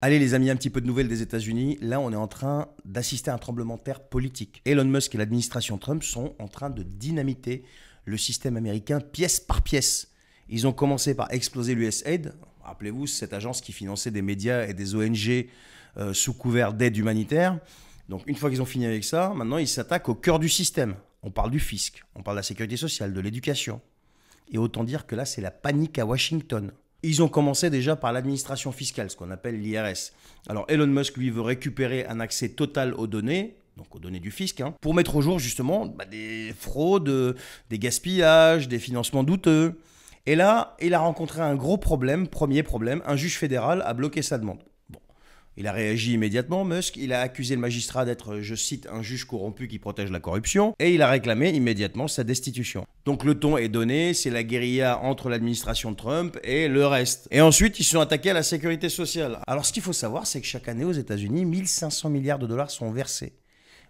Allez les amis, un petit peu de nouvelles des États-Unis. Là, on est en train d'assister à un tremblement de terre politique. Elon Musk et l'administration Trump sont en train de dynamiter le système américain pièce par pièce. Ils ont commencé par exploser l'USAID. Rappelez-vous, cette agence qui finançait des médias et des ONG sous couvert d'aide humanitaire. Donc une fois qu'ils ont fini avec ça, maintenant ils s'attaquent au cœur du système. On parle du fisc, on parle de la sécurité sociale, de l'éducation. Et autant dire que là, c'est la panique à Washington. Ils ont commencé déjà par l'administration fiscale, ce qu'on appelle l'IRS. Alors Elon Musk, lui, veut récupérer un accès total aux données, donc aux données du fisc, pour mettre au jour justement des fraudes, des gaspillages, des financements douteux. Et là, il a rencontré un gros problème, premier problème, un juge fédéral a bloqué sa demande. Bon, il a réagi immédiatement, Musk, il a accusé le magistrat d'être, je cite, un juge corrompu qui protège la corruption, et il a réclamé immédiatement sa destitution. Donc le ton est donné, c'est la guérilla entre l'administration de Trump et le reste. Et ensuite, ils se sont attaqués à la sécurité sociale. Alors ce qu'il faut savoir, c'est que chaque année aux États-Unis, 1500 milliards de dollars sont versés.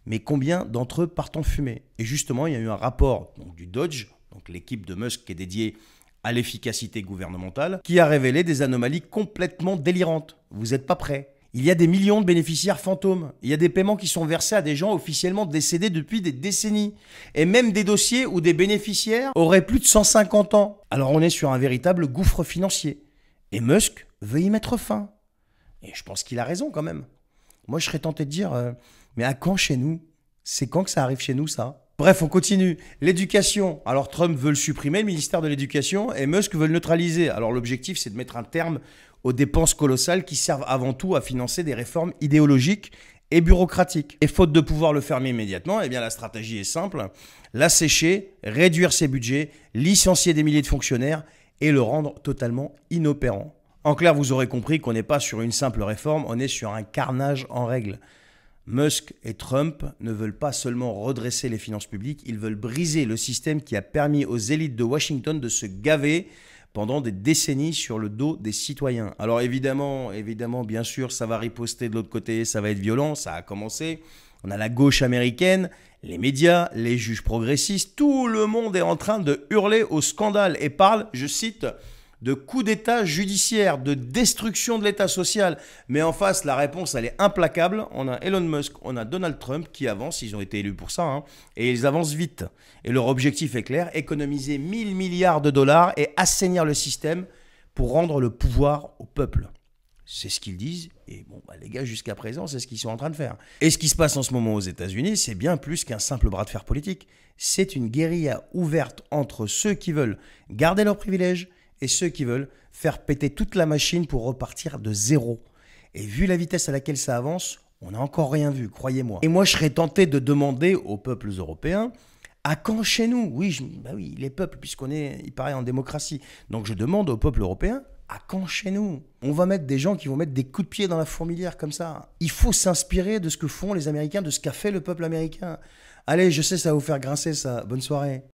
Mais combien d'entre eux partent en fumée? Et justement, il y a eu un rapport du Dodge, donc l'équipe de Musk qui est dédiée à l'efficacité gouvernementale, qui a révélé des anomalies complètement délirantes. Vous n'êtes pas prêts. Il y a des millions de bénéficiaires fantômes. Il y a des paiements qui sont versés à des gens officiellement décédés depuis des décennies. Et même des dossiers où des bénéficiaires auraient plus de 150 ans. Alors on est sur un véritable gouffre financier. Et Musk veut y mettre fin. Et je pense qu'il a raison quand même. Moi je serais tenté de dire, mais à quand chez nous? C'est quand que ça arrive chez nous ça? Bref, on continue. L'éducation. Alors Trump veut le supprimer, le ministère de l'Éducation, et Musk veut le neutraliser. Alors l'objectif, c'est de mettre un terme aux dépenses colossales qui servent avant tout à financer des réformes idéologiques et bureaucratiques. Et faute de pouvoir le fermer immédiatement, eh bien la stratégie est simple. L'assécher, réduire ses budgets, licencier des milliers de fonctionnaires et le rendre totalement inopérant. En clair, vous aurez compris qu'on n'est pas sur une simple réforme, on est sur un carnage en règle. Musk et Trump ne veulent pas seulement redresser les finances publiques, ils veulent briser le système qui a permis aux élites de Washington de se gaver pendant des décennies sur le dos des citoyens. Alors évidemment, bien sûr, ça va riposter de l'autre côté, ça va être violent, ça a commencé. On a la gauche américaine, les médias, les juges progressistes, tout le monde est en train de hurler au scandale et parle, je cite, de coup d'État judiciaire, de destruction de l'État social. Mais en face, la réponse, elle est implacable. On a Elon Musk, on a Donald Trump qui avancent, ils ont été élus pour ça, et ils avancent vite. Et leur objectif est clair, économiser 1000 milliards de dollars et assainir le système pour rendre le pouvoir au peuple. C'est ce qu'ils disent, et bon, les gars, jusqu'à présent, c'est ce qu'ils sont en train de faire. Et ce qui se passe en ce moment aux États-Unis, c'est bien plus qu'un simple bras de fer politique. C'est une guérilla ouverte entre ceux qui veulent garder leurs privilèges et ceux qui veulent faire péter toute la machine pour repartir de zéro. Et vu la vitesse à laquelle ça avance, on n'a encore rien vu, croyez-moi. Et moi, je serais tenté de demander aux peuples européens, à quand chez nous? Oui, oui, les peuples, puisqu'on est, il paraît, en démocratie. Donc je demande aux peuples européens, à quand chez nous? On va mettre des gens qui vont mettre des coups de pied dans la fourmilière comme ça. Il faut s'inspirer de ce que font les Américains, de ce qu'a fait le peuple américain. Allez, je sais, ça va vous faire grincer ça. Bonne soirée.